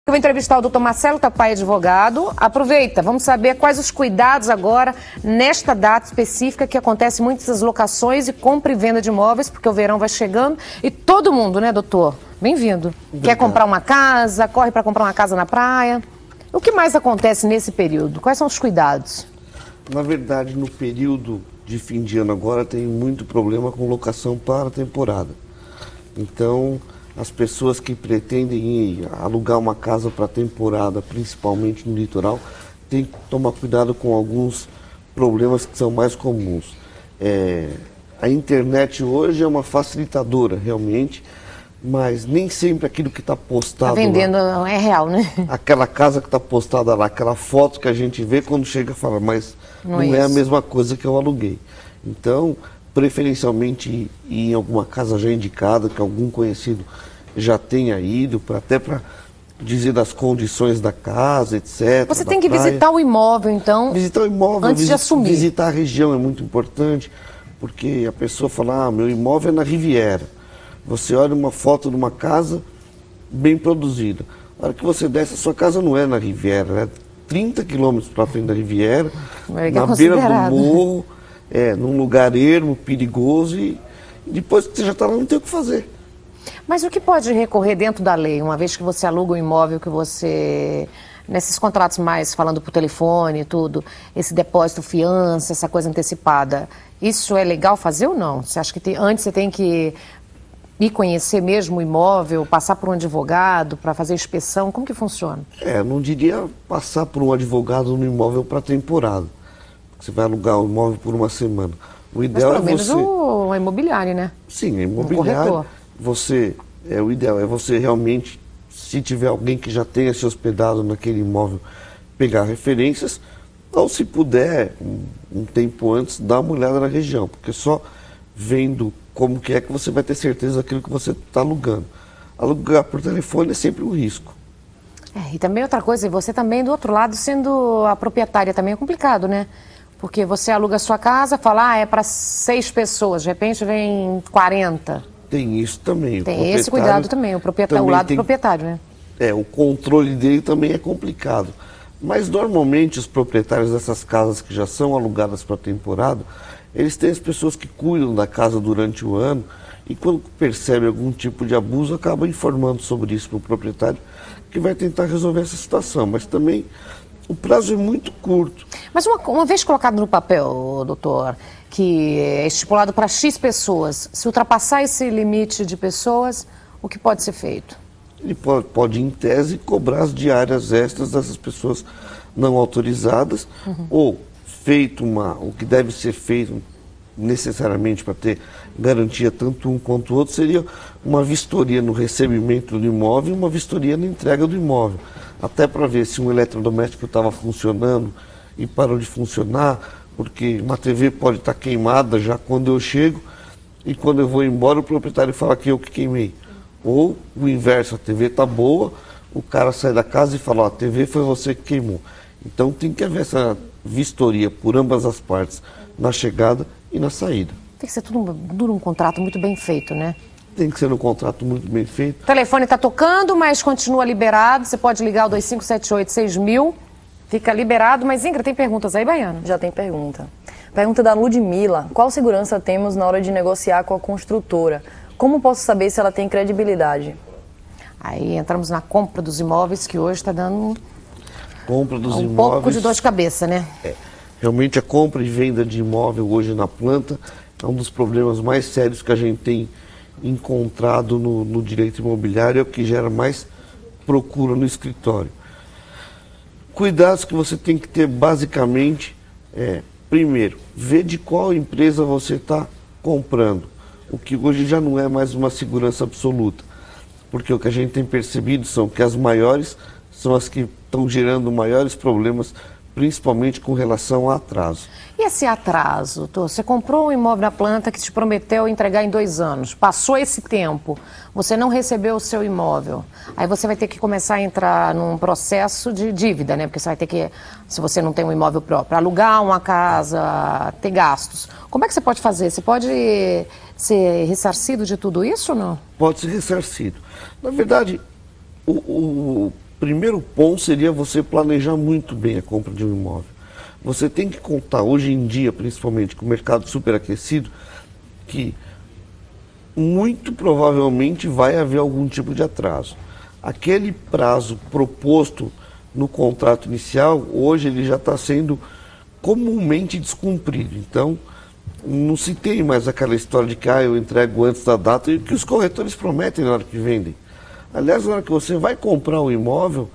Eu vou entrevistar o doutor Marcelo Tapai, advogado. Aproveita, vamos saber quais os cuidados agora, nesta data específica, que acontece muitas locações e compra e venda de imóveis, porque o verão vai chegando e todo mundo, né, doutor? Bem-vindo. Quer comprar uma casa, corre para comprar uma casa na praia. O que mais acontece nesse período? Quais são os cuidados? Na verdade, no período de fim de ano agora, tem muito problema com locação para a temporada. Então, as pessoas que pretendem ir alugar uma casa para a temporada, principalmente no litoral, têm que tomar cuidado com alguns problemas que são mais comuns. A internet hoje é uma facilitadora, realmente, mas nem sempre aquilo que está postado tá vendendo lá, é real, né? aquela casa que está postada lá, aquela foto que a gente vê, quando chega fala, mas não é a mesma coisa que eu aluguei. Então, preferencialmente ir em alguma casa já indicada, que algum conhecido já tenha ido, até para dizer das condições da casa, etc. Você tem que visitar o imóvel, então, visitar o imóvel, antes de assumir. Visitar a região é muito importante, porque a pessoa fala, meu imóvel é na Riviera. Você olha uma foto de uma casa bem produzida. A hora que você desce, a sua casa não é na Riviera, é 30 quilômetros para frente da Riviera, na beira do morro, num lugar ermo, perigoso, e depois que você já está lá, não tem o que fazer. Mas o que pode recorrer dentro da lei, uma vez que você aluga um imóvel, que você, nesses contratos mais falando por telefone e tudo, esse depósito, fiança, essa coisa antecipada, isso é legal fazer ou não? Você acha que antes você tem que ir conhecer mesmo o imóvel, passar por um advogado para fazer inspeção? Como que funciona? Não diria passar por um advogado no imóvel para temporada. Você vai alugar o imóvel por uma semana. O ideal mas pelo menos o imobiliário, né? Sim, o imobiliário. O ideal é você realmente, se tiver alguém que já tenha se hospedado naquele imóvel, pegar referências, ou se puder, um tempo antes, dar uma olhada na região, porque só vendo como que você vai ter certeza daquilo que você está alugando. Alugar por telefone é sempre um risco. E também outra coisa, você também do outro lado, sendo a proprietária, também é complicado, né? Porque você aluga a sua casa, fala, é para 6 pessoas, de repente vem 40. Tem isso também. Tem esse cuidado também, o lado do proprietário, né? O controle dele também é complicado. Mas normalmente os proprietários dessas casas que já são alugadas para a temporada, eles têm as pessoas que cuidam da casa durante o ano e quando percebe algum tipo de abuso, acaba informando sobre isso para o proprietário, que vai tentar resolver essa situação. Mas também o prazo é muito curto. Mas uma vez colocado no papel, doutor, que é estipulado para X pessoas, se ultrapassar esse limite de pessoas, o que pode ser feito? Ele pode em tese, cobrar as diárias extras dessas pessoas não autorizadas, ou feito o que deve ser feito necessariamente para ter garantia tanto um quanto o outro, seria uma vistoria no recebimento do imóvel e uma vistoria na entrega do imóvel. Até para ver se um eletrodoméstico estava funcionando e parou de funcionar, porque uma TV pode estar queimada já quando eu chego e quando eu vou embora o proprietário fala que eu que queimei. Ou o inverso, a TV está boa, o cara sai da casa e fala, a TV foi você que queimou. Então tem que haver essa vistoria por ambas as partes, na chegada e na saída. Tem que ser tudo um contrato muito bem feito, né? Tem que ser um contrato muito bem feito. O telefone está tocando, mas continua liberado. Você pode ligar o 2578-6000. Fica liberado. Mas, Ingrid, tem perguntas aí, Baiano? Já tem pergunta. Pergunta da Ludmila. Qual segurança temos na hora de negociar com a construtora? Como posso saber se ela tem credibilidade? Aí entramos na compra dos imóveis, que hoje está dando compra dos um pouco de dor de cabeça, né? Realmente a compra e venda de imóvel hoje na planta é um dos problemas mais sérios que a gente tem encontrado no direito imobiliário, é o que gera mais procura no escritório. Cuidados que você tem que ter basicamente primeiro, ver de qual empresa você está comprando, o que hoje já não é mais uma segurança absoluta, porque o que a gente tem percebido são que as maiores são as que estão gerando maiores problemas, principalmente com relação a atraso. E esse atraso, doutor? Você comprou um imóvel na planta que te prometeu entregar em 2 anos. Passou esse tempo, você não recebeu o seu imóvel. Aí você vai ter que começar a entrar num processo de dívida, né? Porque você vai ter que, se você não tem um imóvel próprio, alugar uma casa, ter gastos. Como é que você pode fazer? Você pode ser ressarcido de tudo isso ou não? Pode ser ressarcido. Na verdade, primeiro ponto seria você planejar muito bem a compra de um imóvel. Você tem que contar, hoje em dia, principalmente com o mercado superaquecido, que muito provavelmente vai haver algum tipo de atraso. Aquele prazo proposto no contrato inicial, hoje ele já está sendo comumente descumprido. Então, não se tem mais aquela história de que eu entrego antes da data e que os corretores prometem na hora que vendem. Aliás, na hora que você vai comprar um imóvel,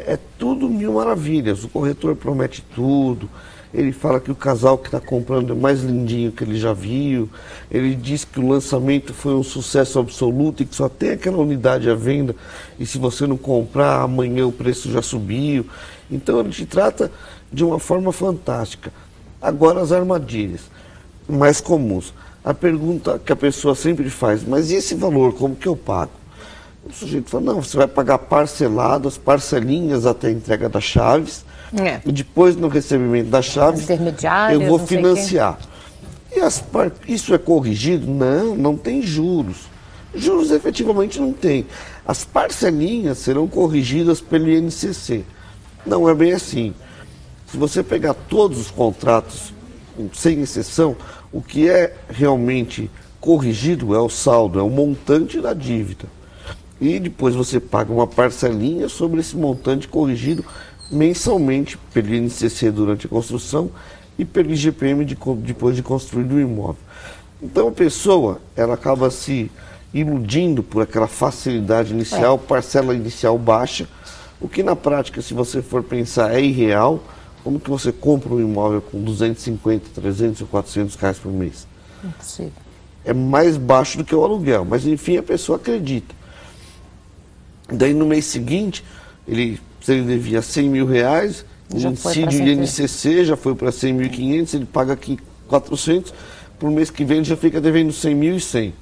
é tudo mil maravilhas. O corretor promete tudo, ele fala que o casal que está comprando é mais lindinho que ele já viu, ele diz que o lançamento foi um sucesso absoluto e que só tem aquela unidade à venda e se você não comprar, amanhã o preço já subiu. Então ele te trata de uma forma fantástica. Agora as armadilhas mais comuns. A pergunta que a pessoa sempre faz, mas e esse valor, como que eu pago? O sujeito fala, não, você vai pagar parceladas, parcelinhas até a entrega das chaves, e depois no recebimento das chaves, eu vou financiar. Isso é corrigido? Não, não tem juros. Juros efetivamente não tem. As parcelinhas serão corrigidas pelo INCC. Não é bem assim. Se você pegar todos os contratos, sem exceção, o que é realmente corrigido é o saldo, é o montante da dívida. E depois você paga uma parcelinha sobre esse montante corrigido mensalmente pelo INCC durante a construção e pelo IGPM depois de construído o imóvel. Então a pessoa, ela acaba se iludindo por aquela facilidade inicial, parcela inicial baixa, o que na prática, se você for pensar, é irreal. Como que você compra um imóvel com 250, 300 ou 400 reais por mês? Impossível. É mais baixo do que o aluguel, mas enfim a pessoa acredita. Daí no mês seguinte, se ele devia 100 mil reais, incide o INCC, já foi para 100.500, ele paga aqui 400, por mês que vem ele já fica devendo 100.100.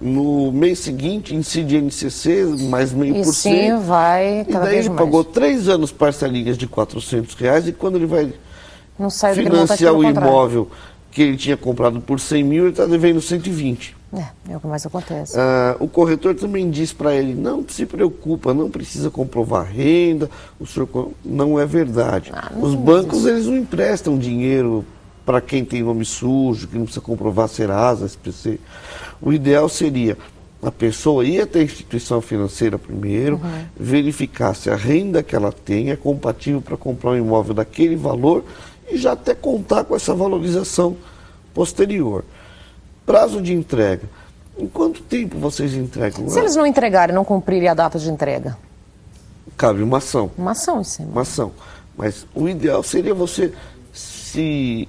No mês seguinte, incide INCC, mais meio por cento. Sim, vai cada e daí vez ele mais. pagou 3 anos parcelinhas de 400 reais, e quando ele vai não sai financiar o imóvel que ele tinha comprado por 100 mil, ele está devendo 120. É o que mais acontece. O corretor também diz para ele, não se preocupa, não precisa comprovar renda, o senhor... Não é verdade. Os bancos, eles não emprestam dinheiro para quem tem nome sujo, que não precisa comprovar Serasa, SPC. O ideal seria a pessoa ir até a instituição financeira primeiro, verificar se a renda que ela tem é compatível para comprar um imóvel daquele valor e já até contar com essa valorização posterior. Prazo de entrega. Em quanto tempo vocês entregam? Se eles não entregarem, não cumprirem a data de entrega? Cabe uma ação. Uma ação em cima. Uma ação. Mas o ideal seria você se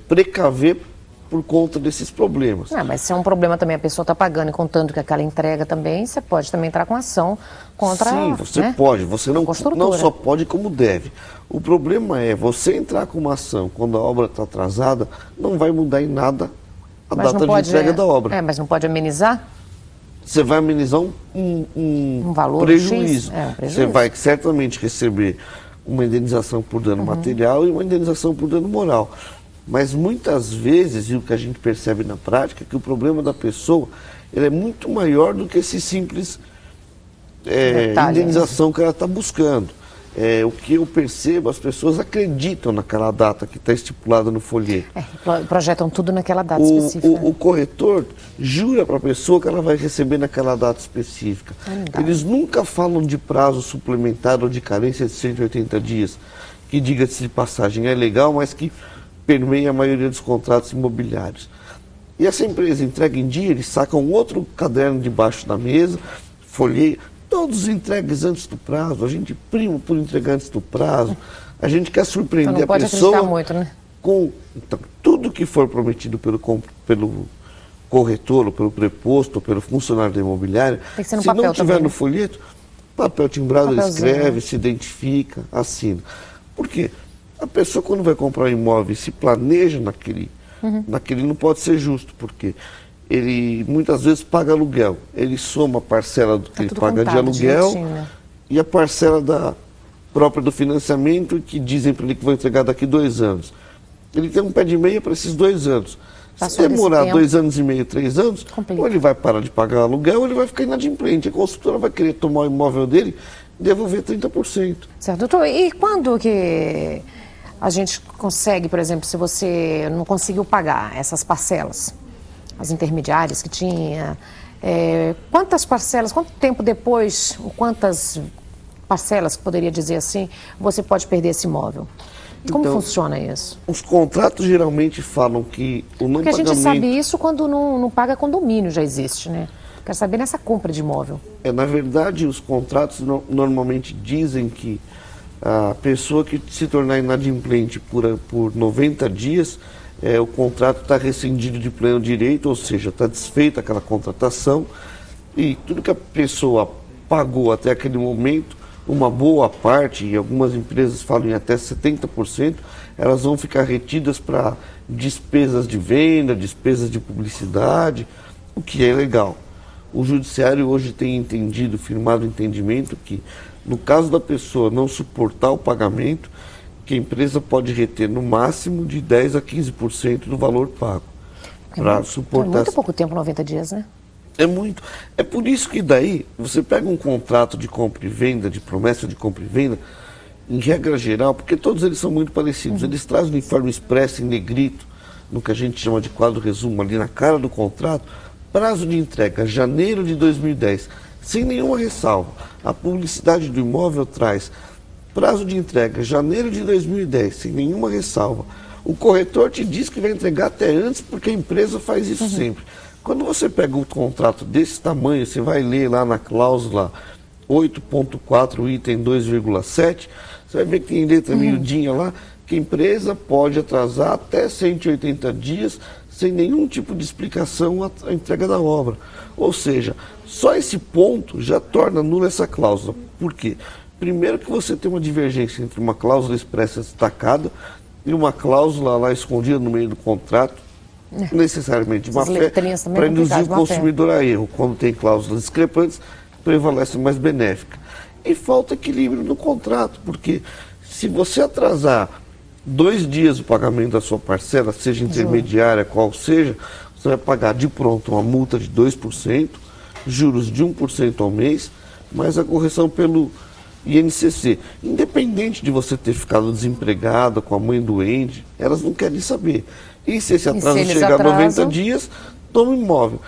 precaver por conta desses problemas. Mas se é um problema também, a pessoa está pagando e contando que aquela entrega também, você pode também entrar com ação contra... Sim, você pode. Você não só pode, como deve. O problema é você entrar com uma ação quando a obra está atrasada, não vai mudar em nada a data de entrega da obra. Mas não pode amenizar? Você vai amenizar um valor prejuízo. Um prejuízo. Você vai certamente receber uma indenização por dano material e uma indenização por dano moral. Mas muitas vezes, e o que a gente percebe na prática, é que o problema da pessoa ele é muito maior do que esse simples indenização que ela está buscando. O que eu percebo, as pessoas acreditam naquela data que está estipulada no folheto. Projetam tudo naquela data específica. O corretor jura para a pessoa que ela vai receber naquela data específica. Eles nunca falam de prazo suplementar ou de carência de 180 dias, que, diga-se de passagem, é legal, mas que permeia a maioria dos contratos imobiliários. E essa empresa entrega em dia, eles sacam outro caderno debaixo da mesa, folheia, todos entregues antes do prazo, a gente prima por entregar antes do prazo, a gente quer surpreender a pessoa muito, né? com tudo que for prometido pelo corretor, ou pelo preposto, ou pelo funcionário da imobiliária. Tem que ser no se papel não tiver também, no folheto, papel timbrado, ele escreve, se identifica, assina. Por quê? A pessoa, quando vai comprar um imóvel e se planeja naquele, não pode ser justo, porque ele muitas vezes paga aluguel, ele soma a parcela do que ele paga de aluguel e a parcela própria do financiamento, que dizem para ele que vão entregar daqui 2 anos. Ele tem um pé de meia para esses 2 anos. Se demorar 2 anos e meio, 3 anos, ou ele vai parar de pagar aluguel, ou ele vai ficar inadimplente. A construtora vai querer tomar o imóvel dele devolver 30%. Certo, doutor. E quando que a gente consegue, por exemplo, se você não conseguiu pagar essas parcelas, as intermediárias que tinha, quantas parcelas, quanto tempo depois, ou quantas parcelas, que poderia dizer assim, você pode perder esse imóvel? Como Então, funciona isso? Os contratos geralmente falam que o não Porque a pagamento... gente sabe isso quando não paga condomínio, já existe, né? Quero saber nessa compra de imóvel. Na verdade, os contratos normalmente dizem que a pessoa que se tornar inadimplente por 90 dias, o contrato está rescindido de pleno direito, ou seja, está desfeita aquela contratação e tudo que a pessoa pagou até aquele momento, uma boa parte, e algumas empresas falam em até 70%, elas vão ficar retidas para despesas de venda, despesas de publicidade, o que é legal. O judiciário hoje tem entendido, firmado o entendimento que, no caso da pessoa não suportar o pagamento, que a empresa pode reter no máximo de 10% a 15% do valor pago. Para suportar. É muito pouco tempo, 90 dias, né? É muito. É por isso que daí, você pega um contrato de compra e venda, de promessa de compra e venda, em regra geral, porque todos eles são muito parecidos. Eles trazem o uniforme expresso em negrito, no que a gente chama de quadro resumo, ali na cara do contrato. Prazo de entrega, janeiro de 2010, sem nenhuma ressalva. A publicidade do imóvel traz prazo de entrega, janeiro de 2010, sem nenhuma ressalva. O corretor te diz que vai entregar até antes, porque a empresa faz isso sempre. Quando você pega um contrato desse tamanho, você vai ler lá na cláusula 8.4, item 2,7, você vai ver que tem letra miudinha lá, que a empresa pode atrasar até 180 dias sem nenhum tipo de explicação a entrega da obra. Ou seja, só esse ponto já torna nula essa cláusula. Por quê? Primeiro que você tem uma divergência entre uma cláusula expressa destacada e uma cláusula lá escondida no meio do contrato, necessariamente de má fé, para induzir o consumidor a erro. Quando tem cláusulas discrepantes, prevalece mais benéfica. E falta equilíbrio no contrato, porque se você atrasar 2 dias o pagamento da sua parcela, seja intermediária, qual seja, você vai pagar de pronto uma multa de 2%, juros de 1% ao mês, mais a correção pelo INCC. Independente de você ter ficado desempregado, com a mãe doente, elas não querem saber. E se esse atraso chegar a 90 dias, toma imóvel.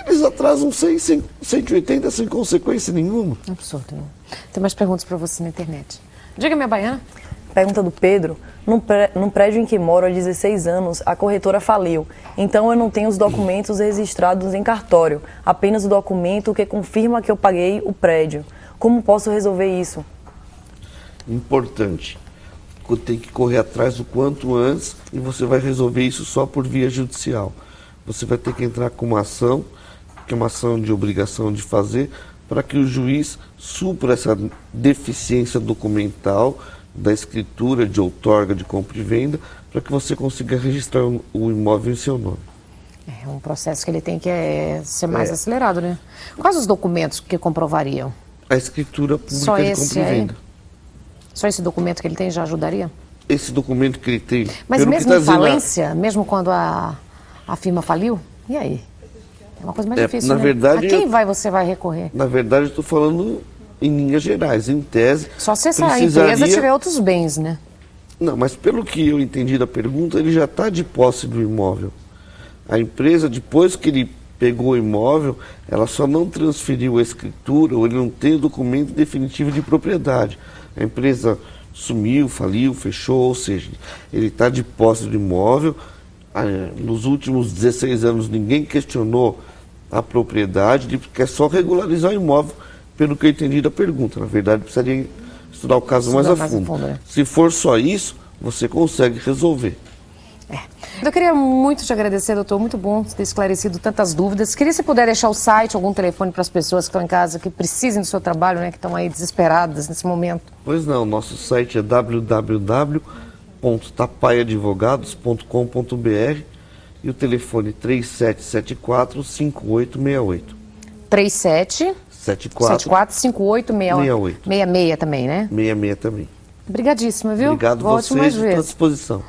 Eles atrasam 180 sem consequência nenhuma. Absurdo. Né? Tem mais perguntas para você na internet. Diga, minha baiana. Pergunta do Pedro. Num prédio em que moro há 16 anos, a corretora faliu. Então eu não tenho os documentos registrados em cartório, apenas o documento que confirma que eu paguei o prédio. Como posso resolver isso? Importante. Tem que correr atrás o quanto antes e você vai resolver isso só por via judicial. Você vai ter que entrar com uma ação, que é uma ação de obrigação de fazer, para que o juiz supra essa deficiência documental da escritura de outorga de compra e venda, para que você consiga registrar o imóvel em seu nome. É um processo que ele tem que ser mais acelerado, né? Quais os documentos que comprovariam? A escritura pública de compra e venda. Só esse documento que ele tem já ajudaria? Esse documento que ele tem... Mas mesmo em falência, mesmo quando a firma faliu, e aí? É uma coisa mais difícil, na né? Verdade, a quem você vai recorrer? Na verdade, eu estou falando em linhas gerais, em tese... Só se essa empresa tiver outros bens, né? Não, mas pelo que eu entendi da pergunta, ele já está de posse do imóvel. A empresa, depois que ele pegou o imóvel, ela só não transferiu a escritura, ou ele não tem o documento definitivo de propriedade. A empresa sumiu, faliu, fechou, ou seja, ele está de posse do imóvel. Nos últimos 16 anos ninguém questionou a propriedade, ele quer só regularizar o imóvel, pelo que eu entendi da pergunta. Na verdade, precisaria estudar o caso mais a fundo. Se for só isso, você consegue resolver. Eu queria muito te agradecer, doutor, muito bom ter esclarecido tantas dúvidas. Queria, se puder, deixar o site, algum telefone para as pessoas que estão em casa, que precisem do seu trabalho, né, que estão aí desesperadas nesse momento. Pois não, nosso site é www.tapaiadvogados.com.br e o telefone 3774-5868. 3774-5868. 66 também, né? 66 também. Obrigadíssima, viu? Obrigado a vocês, estou à disposição.